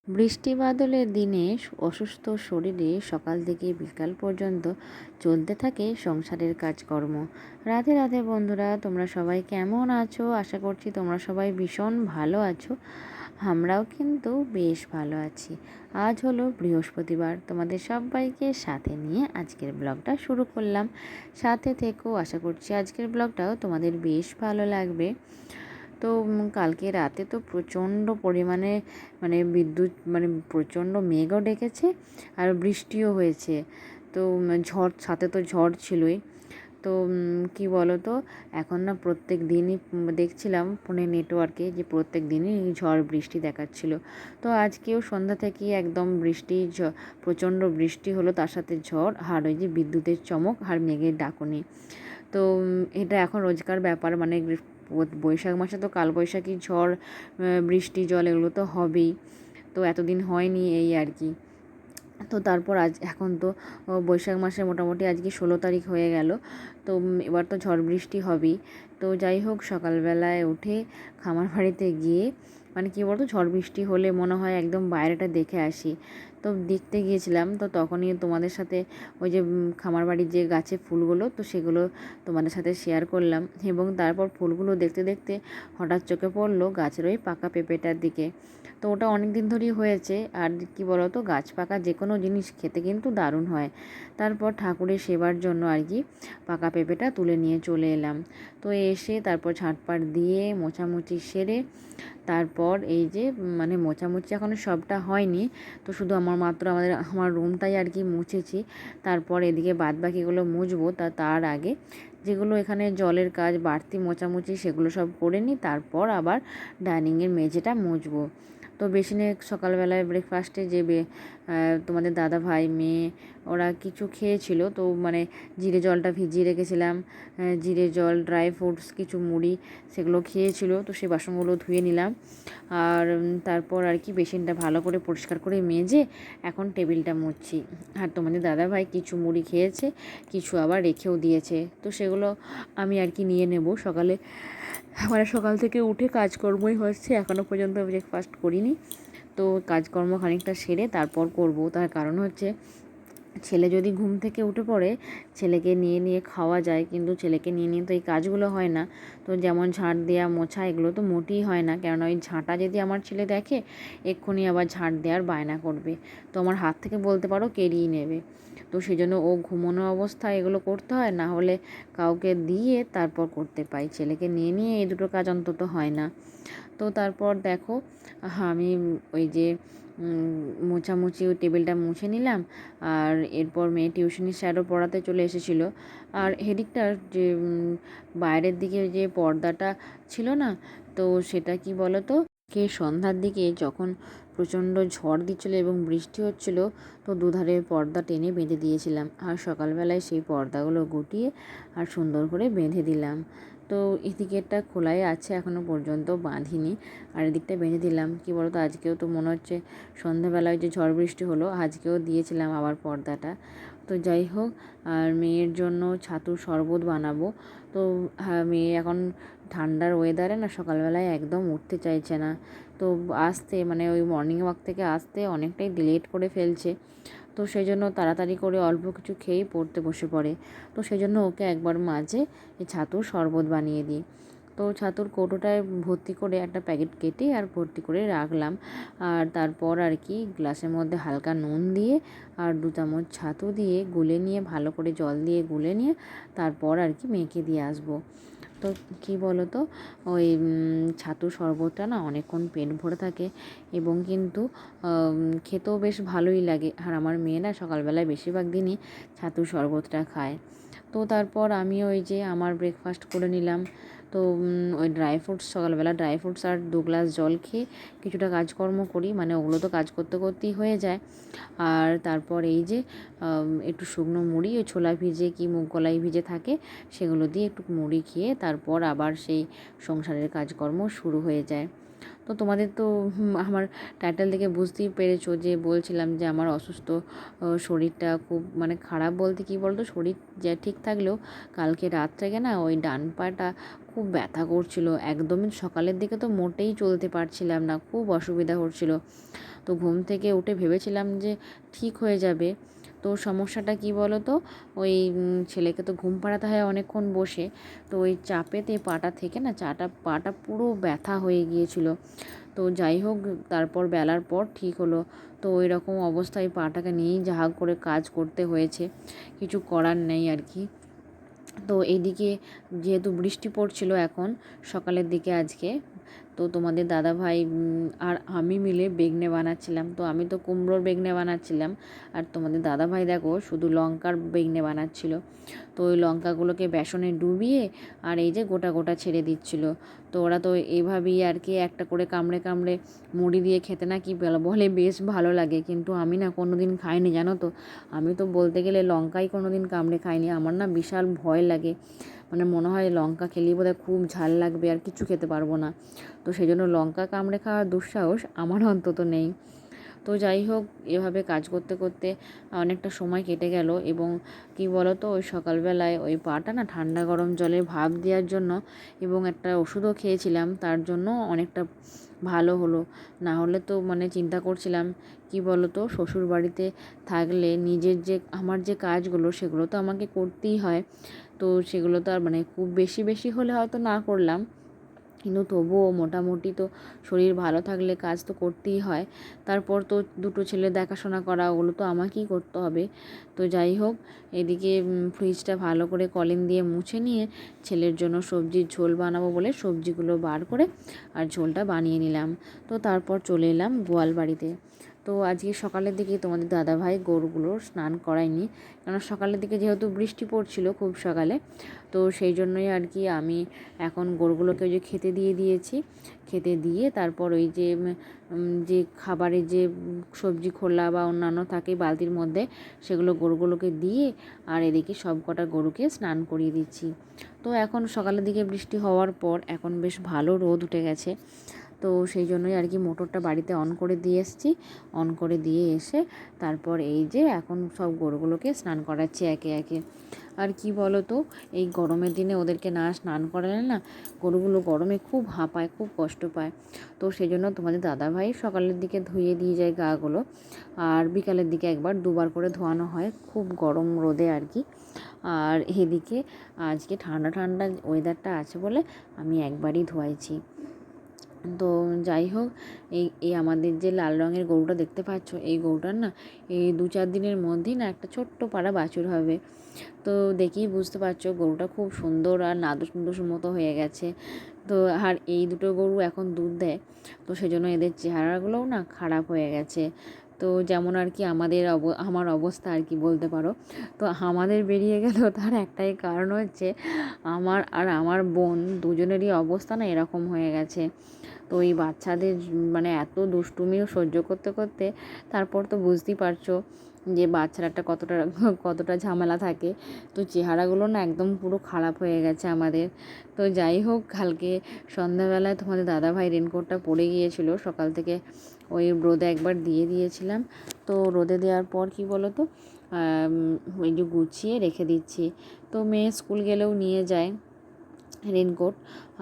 বৃষ্টি বাদলের দিনে অসুস্থ শরীরে সকাল থেকে বিকাল পর্যন্ত চলতে থাকে সংসারের কাজকর্ম। রাধে রাধে বন্ধুরা, তোমরা সবাই কেমন আছো? আশা করছি তোমরা সবাই ভীষণ ভালো আছো। আমরাও কিন্তু বেশ ভালো আছি। আজ হলো বৃহস্পতিবার, তোমাদের সবাইকে সাথে নিয়ে আজকের ব্লগটা শুরু করলাম। সাথে থেকো, আশা করছি আজকের ব্লগটাও তোমাদের বেশ ভালো লাগবে। তো কালকে রাতে তো প্রচণ্ড পরিমাণে বিদ্যুৎ প্রচণ্ড মেঘও ডেকেছে আর বৃষ্টিও হয়েছে। তো ঝড়, সাথে তো ঝড় ছিলই। তো কি বলো তো, এখন না প্রত্যেক দিনই দেখছিলাম ফোনে নেটওয়ার্কে যে প্রত্যেক দিনই ঝড় বৃষ্টি দেখাচ্ছিল। তো আজকেও সন্ধ্যা থেকেই একদম বৃষ্টি, প্রচণ্ড বৃষ্টি হলো, তার সাথে ঝড় আর ওই যে বিদ্যুতের চমক আর মেঘের ডাকুনি। তো এটা এখন রোজকার ব্যাপার, বৈশাখ মাসে তো কালবৈশাখী ঝড়, বৃষ্টি, জল এগুলো তো হবেই। তো এতদিন হয়নি এই আর কি। তো তারপর এখন তো বৈশাখ মাসে মোটামুটি আজকে 16 তারিখ হয়ে গেল। তো এবার তো ঝড় বৃষ্টি হবেই। তো যাই হোক, সকালবেলায় উঠে খামার বাড়িতে গিয়ে কী বলতো, ঝড় বৃষ্টি হলে মনে হয় একদম বাইরেটা দেখে আসি। তো দেখতে গিয়েছিলাম, তো তখনই তোমাদের সাথে ওই যে খামার বাড়ির যে গাছে ফুলগুলো, তো সেগুলো তোমাদের সাথে শেয়ার করলাম। এবং তারপর ফুলগুলো দেখতে দেখতে হঠাৎ চোখে পড়লো গাছের ওই পাকা পেঁপেটার দিকে। তো ওটা অনেক দিন ধরেই হয়েছে। আর কি বলতো, গাছ পাকা যে কোনো জিনিস খেতে কিন্তু দারুণ হয়। তারপর ঠাকুরের সেবার জন্য আর কি পাকা পেঁপেটা তুলে নিয়ে চলে এলাম। তো এসে তারপর ঝাঁটপাট দিয়ে মোছামুছি সেরে তারপর এই যে মোছামুছি এখনও সবটা হয়নি, তো শুধু আমার রুমটাই আর কি মুছেছি। তারপর এদিকে বাদবাকিগুলো মুছবো, তার আগে যেগুলো এখানে জলের কাজ, বাড়তি মোছামুছি, সেগুলো সব করে নিই। তারপর আবার ডাইনিংয়ের মেঝেটা মুছবো। তো বেসিনে সকালবেলায় ব্রেকফাস্টে যে তোমাদের দাদা ভাই, মেয়ে, ওরা কিছু খেয়েছিল। তো জিরে জলটা ভিজিয়ে রেখেছিলাম, জিরে জল, ড্রাই ফ্রুটস, কিছু মুড়ি, সেগুলো খেয়েছিল। তো সেই বাসনগুলো ধুয়ে নিলাম। আর তারপর আর কি বেসিনটা ভালো করে পরিষ্কার করে মেজে এখন টেবিলটা মুছছি। আর তোমাদের দাদা ভাই কিছু মুড়ি খেয়েছে, কিছু আবার রেখেও দিয়েছে। তো সেগুলো আমি আর কি নিয়ে নেব। সকাল থেকে উঠে কাজকর্মই হচ্ছে, এখনও পর্যন্ত ব্রেকফাস্ট করিনি। তো কাজকর্ম খানিকটা সেরে তারপর করব। তার কারণ হচ্ছে, ছেলে যদি ঘুম থেকে উঠে পড়ে, ছেলেকে নিয়ে নিয়ে খাওয়া যায়, কিন্তু ছেলেকে নিয়ে নিয়ে তো এই কাজগুলো হয় না। তো যেমন ঝাঁট দেওয়া, মোছা, এগুলো তো মোটেই হয় না, কেননা ওই ঝাঁটা যদি আমার ছেলে দেখে, এক্ষুনি আবার ঝাঁট দেওয়ার বায়না করবে। তো আমার হাত থেকে বলতে পারো কেড়িয়ে নেবে। তো সেই জন্য ও ঘুমোনো অবস্থায় এগুলো করতে হয়, না হলে কাউকে দিয়ে তারপর করতে পাই। ছেলেকে নিয়ে নিয়ে এই দুটো কাজ অন্তত হয় না। তো তারপর দেখো, আমি ওই যে মোছামুছি, ওই টেবিলটা মুছে নিলাম। আর এরপর মেয়ে টিউশনি স্যারও পড়াতে চলে এসেছিলো। আর হেডিকটার যে বাইরের দিকে যে পর্দাটা ছিল না, তো সেটা কি বলো তো, সন্ধ্যার দিকে যখন প্রচণ্ড ঝড় দিচ্ছিলো এবং বৃষ্টি হচ্ছিলো, তো দুধারে পর্দা টেনে বেঁধে দিয়েছিলাম। আর সকালবেলায় সেই পর্দাগুলো গুটিয়ে আর সুন্দর করে বেঁধে দিলাম। তো এদিকেরটা খোলাই আছে, এখনও পর্যন্ত বাঁধিনি। আর এদিকটা বেঁধে দিলাম। কি বলতো, আজকেও তো মনে হচ্ছে সন্ধ্যাবেলায় যে ঝড় বৃষ্টি হলো, আজকেও দিয়েছিলাম আবার পর্দাটা। তো যাই হোক, আর মেয়ের জন্য ছাতুর শরবত বানাবো। তো হ্যাঁ, মেয়ে এখন ঠান্ডার ওয়েদারে না সকালবেলায় একদম উঠতে চাইছে না। তো আসতে ওই মর্নিং ওয়াক থেকে আসতে অনেকটাই লেট করে ফেলছে। তো সেই জন্য তাড়াতাড়ি করে অল্প কিছু খেয়েই পড়তে বসে পড়ে। তো সেই জন্য ওকে একবার মাঝে এই ছাতুর শরবত বানিয়ে দিই। তো ছাতুর কৌটোটায় ভর্তি করে একটা প্যাকেট কেটে আর ভর্তি করে রাখলাম। আর তারপর আর কি গ্লাসের মধ্যে হালকা নুন দিয়ে আর 2 চামচ ছাতু দিয়ে গুলে নিয়ে, ভালো করে জল দিয়ে গুলে নিয়ে তারপর আর কি মেয়েকে দিয়ে আসবো। তো কী বলো তো, ওই ছাতুর শরবতটা না অনেকক্ষণ পেট ভরে থাকে এবং কিন্তু খেতেও বেশ ভালোই লাগে। আর আমার মেয়ে না সকালবেলায় বেশিরভাগ দিনই ছাতুর শরবতটা খায়। তো তারপর আমি ওই যে আমার ব্রেকফাস্ট করে নিলাম। তো ওই ড্রাই ফ্রুটস, সকালবেলা ড্রাই ফ্রুটস আর 2 গ্লাস জল খেয়ে কিছুটা কাজকর্ম করি, ওগুলো তো কাজ করতে করতেই হয়ে যায়। আর তারপর এই যে একটু শুকনো মুড়ি, ওই ছোলা ভিজে কি মুগ কলাই ভিজে থাকে, সেগুলো দিয়ে একটু মুড়ি খেয়ে তারপর আবার সেই সংসারের কাজকর্ম শুরু হয়ে যায়। তো তোমাদের তো আমার টাইটেল দেখে বুঝতেই পেরেছো যে বলছিলাম যে আমার অসুস্থ শরীরটা খুব খারাপ। বলতে কী বলতো, শরীর যা ঠিক থাকলেও কালকে রাত থেকে না ওই ডান পাটা খুব ব্যথা করছিল। একদমই সকালের দিকে তো মোটেই চলতে পারছিলাম না, খুব অসুবিধা হচ্ছিল। তো ঘুম থেকে উঠে ভেবেছিলাম যে ঠিক হয়ে যাবে। তো সমস্যাটা কি বলো তো, ওই ছেলেকে তো ঘুম পাড়াতে হয় অনেকক্ষণ বসে, তো ওই চাপেতে পাটা থেকে না পাটা পুরো ব্যথা হয়ে গিয়েছিল। তো যাই হোক, তারপর বেলার পর ঠিক হলো। তো ওই রকম অবস্থায় পাটাকে নিয়েই যা হোক করে কাজ করতে হয়েছে, কিছু করার নেই আর কি। তো এইদিকে যেহেতু বৃষ্টি পড়ছিল এখন সকালের দিকে আজকে, তো তোমাদের দাদাভাই আর আমি মিলে বেগনে বানাচ্ছিলাম। তো আমি তো কুমড়োর বেগনে বানাচ্ছিলাম, আর তোমাদের দাদাভাই দেখো শুধু লঙ্কার বেগনে বানাচ্ছিল। তো ওই লঙ্কাগুলোকে বেসনে ডুবিয়ে আর এই যে গোটা গোটা ছেড়ে দিচ্ছিল। তো ওরা তো এইভাবেই আর কি একটা করে কামড়ে কামড়ে মুড়ি দিয়ে খেতে না কি বলে বেশ ভালো লাগে, কিন্তু আমি না কোনো দিন খাইনি জানো তো। আমি তো বলতে গেলে লঙ্কাই কোনো দিন কামড়ে খাইনি, আমার না বিশাল ভয় লাগে, মানে মনে হয় লঙ্কা খেলেই বোধহয় খুব ঝাল লাগবে আর কিছু খেতে পারবো না। তো সেই জন্য লঙ্কা কামড়ে খাওয়ার দুঃসাহস আমার অন্তত নেই। তো যাই হোক, এভাবে কাজ করতে করতে অনেকটা সময় কেটে গেল। এবং কি বলো তো, ওই সকালবেলায় ওই পাটা না ঠান্ডা গরম জলে ভাপ দেওয়ার জন্য এবং একটা ওষুধও খেয়েছিলাম, তার জন্য অনেকটা ভালো হলো। না হলে তো মানে চিন্তা করছিলাম, কি বলো তো, শ্বশুর বাড়িতে থাকলে নিজের যে আমার যে কাজগুলো সেগুলো তো আমাকে করতেই হয়। তো সেগুলো তো আর মানে খুব বেশি বেশি হলে হয়তো না করলাম, কিন্তু তবুও মোটামুটি তো শরীর ভালো থাকলে কাজ তো করতেই হয়। তারপর তো দুটো ছেলে দেখাশোনা করা, ওগুলো তো আমাকেই করতে হবে। তো যাই হোক, এদিকে ফ্রিজটা ভালো করে কলিং দিয়ে মুছে নিয়ে ছেলের জন্য সবজির ঝোল বানাবো বলে সবজিগুলো বার করে আর ঝোলটা বানিয়ে নিলাম। তো তারপর চলে এলাম গোয়াল বাড়িতে। তো আজকে সকালের দিকে তোমাদের দাদাভাই গরুগুলোর স্নান করায়নি, কারণ সকালের দিকে যেহেতু বৃষ্টি পড়ছিল খুব সকালে, তো সেই জন্যই আর কি আমি এখন গরুগুলোকে ওই যে খেতে দিয়ে দিয়েছি। খেতে দিয়ে তারপর ওই যে যে খাবারের যে সবজি খোলা বা অন্যান্য থাকে বালতির মধ্যে, সেগুলো গরুগুলোকে দিয়ে আর এদিকে সব কটা গরুকে স্নান করিয়ে দিচ্ছি। তো এখন সকালের দিকে বৃষ্টি হওয়ার পর এখন বেশ ভালো রোদ উঠে গেছে। তো সেই জন্যই আর কি মোটরটা বাড়িতে অন করে দিয়ে এসেছি। অন করে দিয়ে এসে তারপর এই যে এখন সব গরুগুলোকে স্নান করাচ্ছি একে একে। আর কি বলো তো, এই গরমের দিনে ওদেরকে না স্নান করালে না গরুগুলো গরমে খুব হাঁপায়, খুব কষ্ট পায়। তো সেই জন্য তোমাদের দাদাভাই সকালের দিকে ধুয়ে দিয়ে যায় গাগুলো, আর বিকালের দিকে একবার দুবার করে ধোয়ানো হয় খুব গরম রোদে আর কি। আর এদিকে আজকে ঠান্ডা ঠান্ডা ওয়েদারটা আছে বলে আমি একবারই ধোয়াইছি। তো যাই হোক, এই আমাদের যে লাল রঙের গরুটা দেখতে পাচ্ছ, এই গরুটার না এই 2-4 দিনের মধ্যেই না একটা ছোট্ট পাড়া বাছুর হবে। তো দেখেই বুঝতে পারছো গরুটা খুব সুন্দর আর নাদুস নুদুস মতো হয়ে গেছে। তো আর এই দুটো গরু এখন দুধ দেয়, তো সেজন্য এদের চেহারাগুলোও না খারাপ হয়ে গেছে। তো যেমন আর কি আমার অবস্থা আর কি বলতে পারো। তো আমাদের বেরিয়ে গেল তার একটাই কারণ হচ্ছে আমার বোন দুজনেরই অবস্থা না এরকম হয়ে গেছে। তো এই বাচ্চাদের মানে এত দুষ্টুমিও সহ্য করতে করতে তারপর তো বুঝতেই পারছো যে বাচ্চারা একটা কতটা কতটা ঝামেলা থাকে। তো চেহারাগুলো না একদম পুরো খারাপ হয়ে গেছে আমাদের। তো যাই হোক, কালকে সন্ধ্যাবেলায় তোমাদের দাদাভাই রেনকোটটা পরে গিয়েছিল, সকাল থেকে ওই রোদে একবার দিয়ে দিয়েছিলাম। তো রোদে দেওয়ার পর কি বলো তো, ওই যে গুছিয়ে রেখে দিচ্ছি। তো মেয়ে স্কুল গেলেও নিয়ে যায় রেনকোট।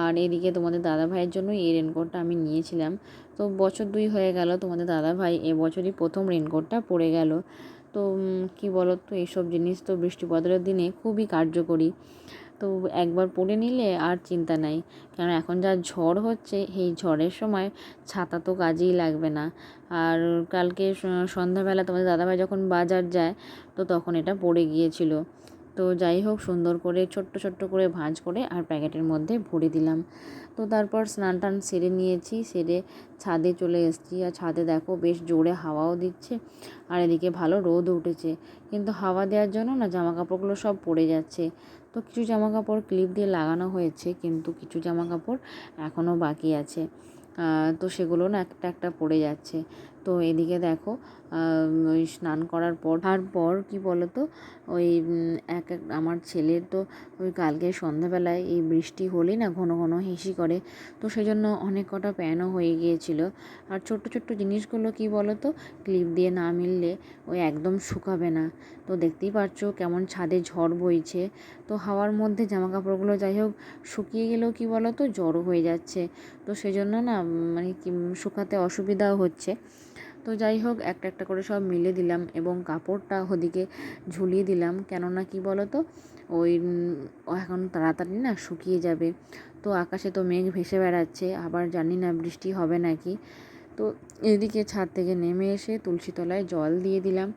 আর এদিকে তোমাদের দাদাভাইয়ের জন্য এই রেনকোটটা আমি নিয়েছিলাম। তো বছর 2 হয়ে গেল, তোমাদের দাদাভাই এবছরই প্রথম রেনকোটটা পরে গেল। তো কি বলো তো, এইসব জিনিস তো বৃষ্টি বাদলের দিনে খুবই কার্যকরী। তো একবার পরে নিলে আর চিন্তা নাই, কারণ এখন যা ঝড় হচ্ছে, এই ঝড়ের সময় ছাতা তো কাজেই লাগবে না। আর কালকে সন্ধ্যাবেলা তোমাদের দাদাভাই যখন বাজার যায়, তো তখন এটা পড়ে গিয়েছিল। তো যাই হোক, সুন্দর করে ছোট্ট ছোট্ট করে ভাঁজ করে আর প্যাকেটের মধ্যে ভরে দিলাম। তো তারপর স্নান টান সেরে নিয়েছি, সেরে ছাদে চলে এসেছি। আর ছাদে দেখো বেশ জোরে হাওয়াও দিচ্ছে, আর এদিকে ভালো রোদ উঠেছে, কিন্তু হাওয়া দেওয়ার জন্য না জামা কাপড়গুলো সব পড়ে যাচ্ছে। তো কিছু জামা কাপড় ক্লিপ দিয়ে লাগানো হয়েছে, কিন্তু কিছু জামা কাপড় এখনও বাকি আছে। তো সেগুলো না একটা একটা পড়ে যাচ্ছে। তো এদিকে দেখো, ওই স্নান করার পর তারপর কি বলো তো, ওই আমার ছেলের তো ওই কালকে সন্ধ্যাবেলায় এই বৃষ্টি হলেই না ঘন ঘন হিসি করে। তো সেই জন্য অনেক কটা প্যানও হয়ে গিয়েছিল। আর ছোট্ট ছোট্ট জিনিসগুলো কি বলো তো, ক্লিপ দিয়ে না মিললে ওই একদম শুকাবে না। তো দেখতেই পাচ্ছো কেমন ছাদে ঝড় বইছে। তো হাওয়ার মধ্যে জামা কাপড়গুলো যাই হোক শুকিয়ে গেলেও কি বলো তো জড়ো হয়ে যাচ্ছে। তো সেজন্য না মানে কি শুকাতে অসুবিধাও হচ্ছে। তো যাই হোক, একটা একটা করে সব মিলে দিলাম এবং কাপড়টা ওদিকে ঝুলিয়ে দিলাম, কেননা কি বলো তো ওই এখন তাড়াতাড়ি না শুকিয়ে যাবে। তো আকাশে তো মেঘ ভেসে বেড়াচ্ছে, আবার জানি না বৃষ্টি হবে নাকি। তো এদিকে ছাদ থেকে নেমে এসে তুলসী তলায় জল দিয়ে দিলাম,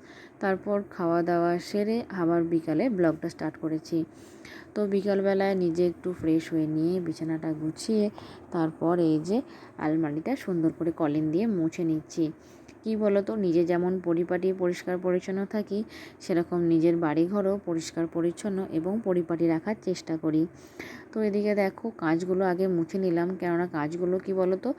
তারপর খাওয়া দাওয়া সেরে আবার বিকালে ব্লগটা স্টার্ট করেছি। তো বিকালবেলায় নিজে একটু ফ্রেশ হয়ে নিয়ে বিছানাটা গুছিয়ে তারপর এই যে আলমারিটা সুন্দর করে কলিন দিয়ে মুছে নিচ্ছি। কি বলো তো, নিজে যেমন পরিপাটি পরিষ্কার পরিচ্ছন্ন থাকি, সেরকম নিজের বাড়িঘরও পরিষ্কার পরিচ্ছন্ন এবং পরিপাটি রাখার চেষ্টা করি। তো এদিকে দেখো কাঁচগুলো আগে মুছে নিলাম, কেননা কাঁচগুলো কি বলো তো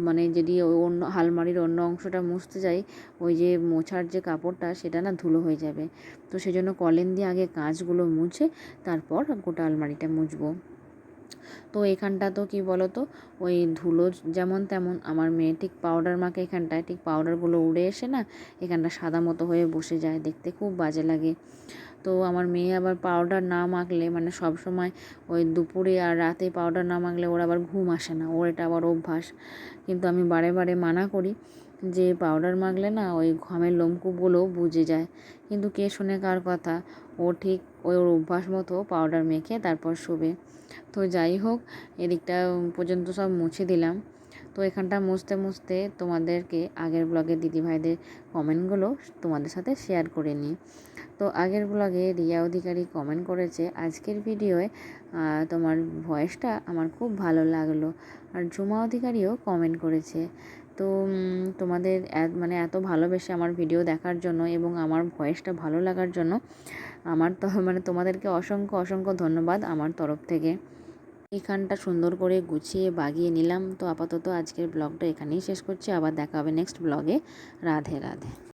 মানে যদি ওই অন্য আলমারির অন্য অংশটা মুছতে যাই, ওই যে মোছার যে কাপড়টা সেটা না ধুলো হয়ে যাবে। তো সেজন্য কলিন দিয়ে আগে কাঁচগুলো মুছে তারপর গোটা আলমারিটা মুছবো। তো এখানটা তো কি বলো তো ওই ধুলো যেমন তেমন, আমার মেয়ে ঠিক পাউডার মাখে এখানটায়, ঠিক পাউডারগুলো উড়ে এসে না এখানটা সাদা মতো হয়ে বসে যায়, দেখতে খুব বাজে লাগে। তো আমার মেয়ে আবার পাউডার না মাখলে মানে সব সময় ওই দুপুরে আর রাতে পাউডার না মাখলে ওর আবার ঘুম আসে না, ওর এটা আবার অভ্যাস। কিন্তু আমি বারে বারে মানা করি যে পাউডার মাখলে না ওই ঘামের লোমকূপগুলো বুজে যায়, কিন্তু কে শোনে কার কথা। ও ঠিক ওই ওর অভ্যাস মতো পাউডার মেখে তারপর শোবে। তো যাই হোক, এদিকটা পর্যন্ত সব মুছে দিলাম। তো এখানটা মুছতে মুছতে তোমাদেরকে আগের ব্লগের দিদিভাইদের কমেন্টগুলো তোমাদের সাথে শেয়ার করে নিই। তো আগের ব্লগে রিয়া অধিকারী কমেন্ট করেছে, আজকের ভিডিওয়ে তোমার ভয়েসটা আমার খুব ভালো লাগলো। আর ঝুমা অধিকারীও কমেন্ট করেছে। তো তোমাদের মানে এত ভালোবেসে আমার ভিডিও দেখার জন্য এবং আমার ভয়েসটা ভালো লাগার জন্য আমার তো মানে তোমাদেরকে অসংখ্য অসংখ্য ধন্যবাদ আমার তরফ থেকে। এখানটা সুন্দর করে গুছিয়ে বাগিয়ে নিলাম। তো আপাতত আজকের ব্লগটা এখানেই শেষ করছি, আবার দেখা হবে নেক্সট ব্লগে। রাধে রাধে।